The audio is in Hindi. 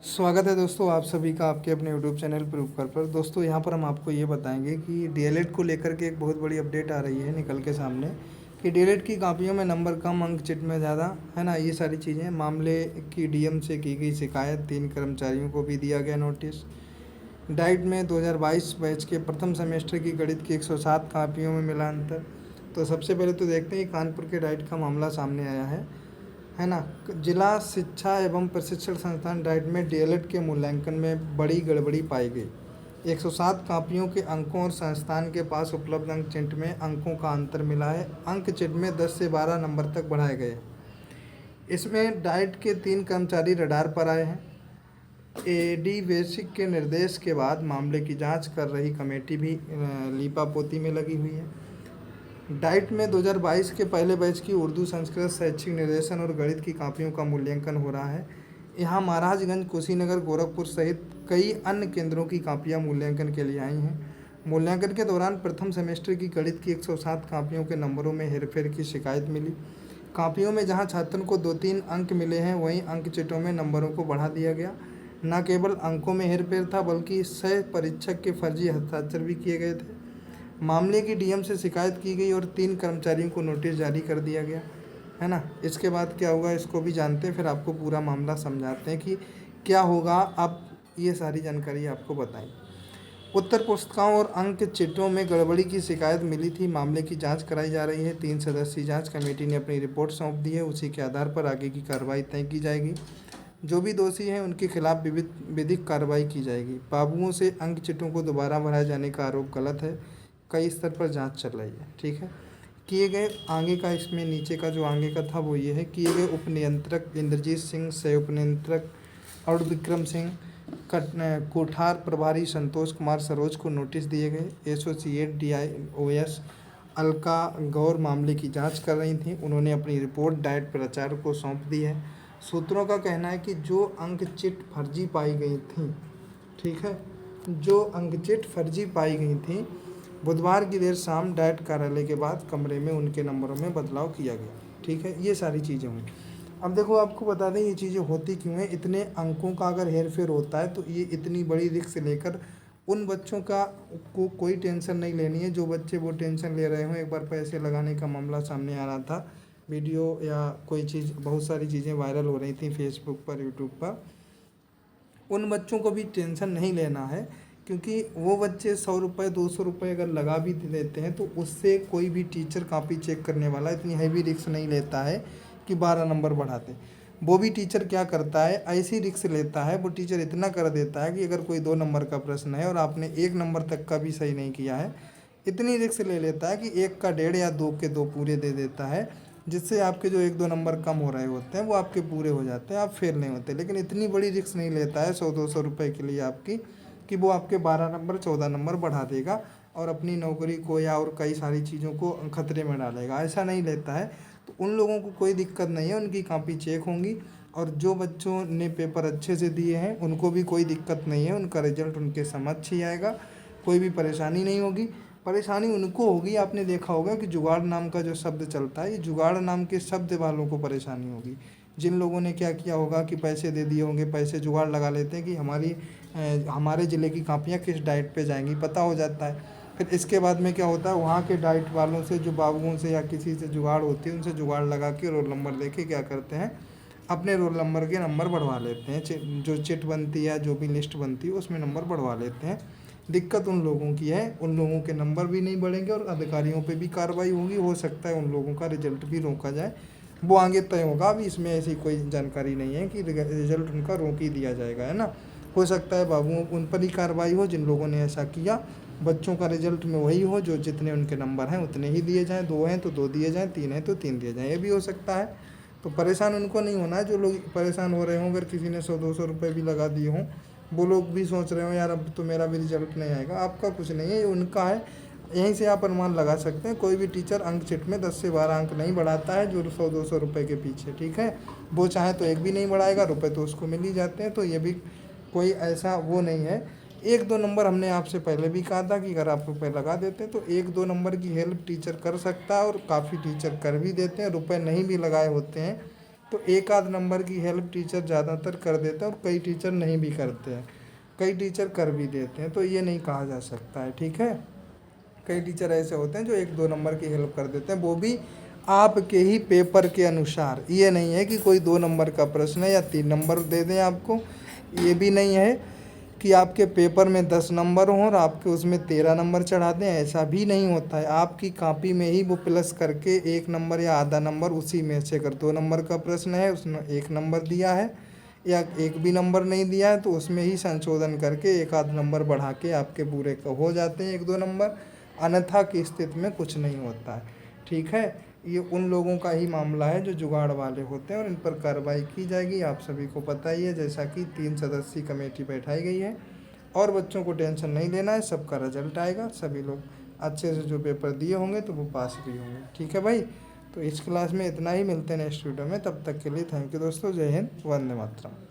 स्वागत है दोस्तों आप सभी का आपके अपने यूट्यूब चैनल प्रूफकर पर। दोस्तों यहाँ पर हम आपको ये बताएंगे कि डीएलएड को लेकर के एक बहुत बड़ी अपडेट आ रही है निकल के सामने कि डीएलएड की कॉपियों में नंबर कम, अंक चिट में ज़्यादा, है ना। ये सारी चीज़ें मामले की डीएम से की गई शिकायत, 3 कर्मचारियों को भी दिया गया नोटिस। डाइट में 2022 बैच के प्रथम सेमेस्टर की गणित की 107 कॉपियों में मिला अंतर। तो सबसे पहले तो देखते हैं कि कानपुर के डाइट का मामला सामने आया है ना। जिला शिक्षा एवं प्रशिक्षण संस्थान डाइट में डीएलएड के मूल्यांकन में बड़ी गड़बड़ी पाई गई। 107 कॉपियों के अंकों और संस्थान के पास उपलब्ध अंक चिट में अंकों का अंतर मिला है। अंक चिट में 10 से 12 नंबर तक बढ़ाए गए। इसमें डाइट के 3 कर्मचारी रडार पर आए हैं। एडी बेसिक के निर्देश के बाद मामले की जांच कर रही कमेटी भी लीपापोती में लगी हुई है। डाइट में 2022 के पहले बैच की उर्दू, संस्कृत, शैक्षिक निर्देशन और गणित की कॉपियों का मूल्यांकन हो रहा है। यहाँ महाराजगंज, कुशीनगर, गोरखपुर सहित कई अन्य केंद्रों की कॉपियाँ मूल्यांकन के लिए आई हैं। मूल्यांकन के दौरान प्रथम सेमेस्टर की गणित की 107 कॉपियों के नंबरों में हेरफेर की शिकायत मिली। कॉपियों में जहाँ छात्रों को 2-3 अंक मिले हैं, वहीं अंक चिटों में नंबरों को बढ़ा दिया गया। न केवल अंकों में हेरफेर था, बल्कि सह परीक्षक के फर्जी हस्ताक्षर भी किए गए थे। मामले की डीएम से शिकायत की गई और 3 कर्मचारियों को नोटिस जारी कर दिया गया, है ना। इसके बाद क्या होगा इसको भी जानते हैं, फिर आपको पूरा मामला समझाते हैं कि क्या होगा। अब ये सारी जानकारी आपको बताएं। उत्तर पुस्तिकाओं और अंक चिटों में गड़बड़ी की शिकायत मिली थी। मामले की जांच कराई जा रही है। 3 सदस्यीय जांच कमेटी ने अपनी रिपोर्ट सौंप दी है। उसी के आधार पर आगे की कार्रवाई तय की जाएगी। जो भी दोषी हैं उनके खिलाफ विधिक कार्रवाई की जाएगी। बाबुओं से अंक चिटों को दोबारा भराए जाने का आरोप गलत है। कई स्तर पर जांच चल रही है, ठीक है। किए गए आगे का, इसमें नीचे का जो आगे का था वो ये है। किए गए उप नियंत्रक इंद्रजीत सिंह, सह उप नियंत्रक और विक्रम सिंह, कोठार प्रभारी संतोष कुमार सरोज को नोटिस दिए गए। एसोसिएट DIOS अलका गौर मामले की जांच कर रही थी। उन्होंने अपनी रिपोर्ट डाइट प्राचार्य को सौंप दी है। सूत्रों का कहना है कि जो अंक चिट फर्जी पाई गई थी, ठीक है, जो अंक चिट फर्जी पाई गई थी, बुधवार की देर शाम डाइट कार्यालय के बाद कमरे में उनके नंबरों में बदलाव किया गया, ठीक है। ये सारी चीज़ें हुई। अब देखो आपको बता दें ये चीज़ें होती क्यों हैं। इतने अंकों का अगर हेरफेर होता है तो ये इतनी बड़ी रिस्क लेकर उन बच्चों का को कोई टेंशन नहीं लेनी है जो बच्चे वो टेंशन ले रहे हों। एक बार पैसे लगाने का मामला सामने आ रहा था, वीडियो या कोई चीज़, बहुत सारी चीज़ें वायरल हो रही थी फेसबुक पर, यूट्यूब पर। उन बच्चों को भी टेंशन नहीं लेना है, क्योंकि वो बच्चे 100 रुपये 200 रुपये अगर लगा भी देते हैं तो उससे कोई भी टीचर कॉपी चेक करने वाला इतनी हैवी रिस्क नहीं लेता है कि 12 नंबर बढ़ाते। वो भी टीचर क्या करता है, ऐसी रिस्क लेता है, वो टीचर इतना कर देता है कि अगर कोई 2 नंबर का प्रश्न है और आपने 1 नंबर तक का भी सही नहीं किया है, इतनी रिस्क ले लेता है कि 1 का 1.5 या 2 के 2 पूरे दे देता है, जिससे आपके जो 1-2 नंबर कम हो रहे होते हैं वो आपके पूरे हो जाते हैं, आप फेल नहीं होते। लेकिन इतनी बड़ी रिस्क नहीं लेता है 100-200 रुपये के लिए आपकी, कि वो आपके 12 नंबर 14 नंबर बढ़ा देगा और अपनी नौकरी को या और कई सारी चीज़ों को खतरे में डालेगा। ऐसा नहीं लेता है। तो उन लोगों को कोई दिक्कत नहीं है, उनकी कॉपी चेक होंगी। और जो बच्चों ने पेपर अच्छे से दिए हैं उनको भी कोई दिक्कत नहीं है, उनका रिजल्ट उनके समक्ष ही आएगा, कोई भी परेशानी नहीं होगी। परेशानी उनको होगी, आपने देखा होगा कि जुगाड़ नाम का जो शब्द चलता है, ये जुगाड़ नाम के शब्द वालों को परेशानी होगी। जिन लोगों ने क्या किया होगा कि पैसे दे दिए होंगे, पैसे जुगाड़ लगा लेते हैं कि हमारे ज़िले की कापियाँ किस डाइट पे जाएंगी, पता हो जाता है। फिर इसके बाद में क्या होता है, वहाँ के डाइट वालों से, जो बाबुओं से या किसी से जुगाड़ होती है, उनसे जुगाड़ लगा के रोल नंबर लेके क्या करते हैं, अपने रोल नंबर के नंबर बढ़वा लेते हैं। जो चिट बनती है, जो भी लिस्ट बनती है, उसमें नंबर बढ़वा लेते हैं। दिक्कत उन लोगों की है, उन लोगों के नंबर भी नहीं बढ़ेंगे और अधिकारियों पे भी कार्रवाई होगी। हो सकता है उन लोगों का रिजल्ट भी रोका जाए, वो आगे तय होगा। अभी इसमें ऐसी कोई जानकारी नहीं है कि रिजल्ट उनका रोक ही दिया जाएगा, है ना। हो सकता है बाबुओं उन पर ही कार्रवाई हो जिन लोगों ने ऐसा किया, बच्चों का रिजल्ट में वही हो जो जितने उनके नंबर हैं उतने ही दिए जाएँ। 2 हैं तो 2 दिए जाएँ, 3 हैं तो 3 दिए जाएँ, ये भी हो सकता है। तो परेशान उनको नहीं होना है। जो लोग परेशान हो रहे हों, अगर किसी ने 100-200 रुपये भी लगा दिए हों, वो लोग भी सोच रहे हो यार अब तो मेरा भी रिजल्ट नहीं आएगा, आपका कुछ नहीं है, ये उनका है। यहीं से आप अनुमान लगा सकते हैं। कोई भी टीचर अंक चिट में 10 से 12 अंक नहीं बढ़ाता है जो 100-200 रुपये के पीछे, ठीक है। वो चाहे तो एक भी नहीं बढ़ाएगा, रुपये तो उसको मिल ही जाते हैं। तो ये भी कोई ऐसा वो नहीं है। 1-2 नंबर हमने आपसे पहले भी कहा था कि अगर आप रुपये लगा देते हैं तो 1-2 नंबर की हेल्प टीचर कर सकता है, और काफ़ी टीचर कर भी देते हैं। रुपये नहीं भी लगाए होते हैं तो एक आध नंबर की हेल्प टीचर ज़्यादातर कर देते हैं और कई टीचर नहीं भी करते हैं, कई टीचर कर भी देते हैं, तो ये नहीं कहा जा सकता है, ठीक है। कई टीचर ऐसे होते हैं जो 1-2 नंबर की हेल्प कर देते हैं, वो भी आपके ही पेपर के अनुसार। ये नहीं है कि कोई 2 नंबर का प्रश्न है या 3 नंबर दे दें आपको, ये भी नहीं है कि आपके पेपर में 10 नंबर हों और आपके उसमें 13 नंबर चढ़ा दें, ऐसा भी नहीं होता है। आपकी कॉपी में ही वो प्लस करके 1 नंबर या आधा नंबर उसी में से, अगर 2 नंबर का प्रश्न है उसमें 1 नंबर दिया है या एक भी नंबर नहीं दिया है तो उसमें ही संशोधन करके एक आध नंबर बढ़ा के आपके पूरे का हो जाते हैं 1-2 नंबर। अन्यथा की स्थिति में कुछ नहीं होता है, ठीक है। ये उन लोगों का ही मामला है जो जुगाड़ वाले होते हैं और इन पर कार्रवाई की जाएगी। आप सभी को पता ही है, जैसा कि 3 सदस्यीय कमेटी बैठाई गई है और बच्चों को टेंशन नहीं लेना है, सबका रिजल्ट आएगा, सभी लोग अच्छे से जो पेपर दिए होंगे तो वो पास भी होंगे, ठीक है भाई। तो इस क्लास में इतना ही, मिलते हैं नेक्स्ट वीडियो में, तब तक के लिए थैंक यू दोस्तों, जय हिंद, वंदे मातरम।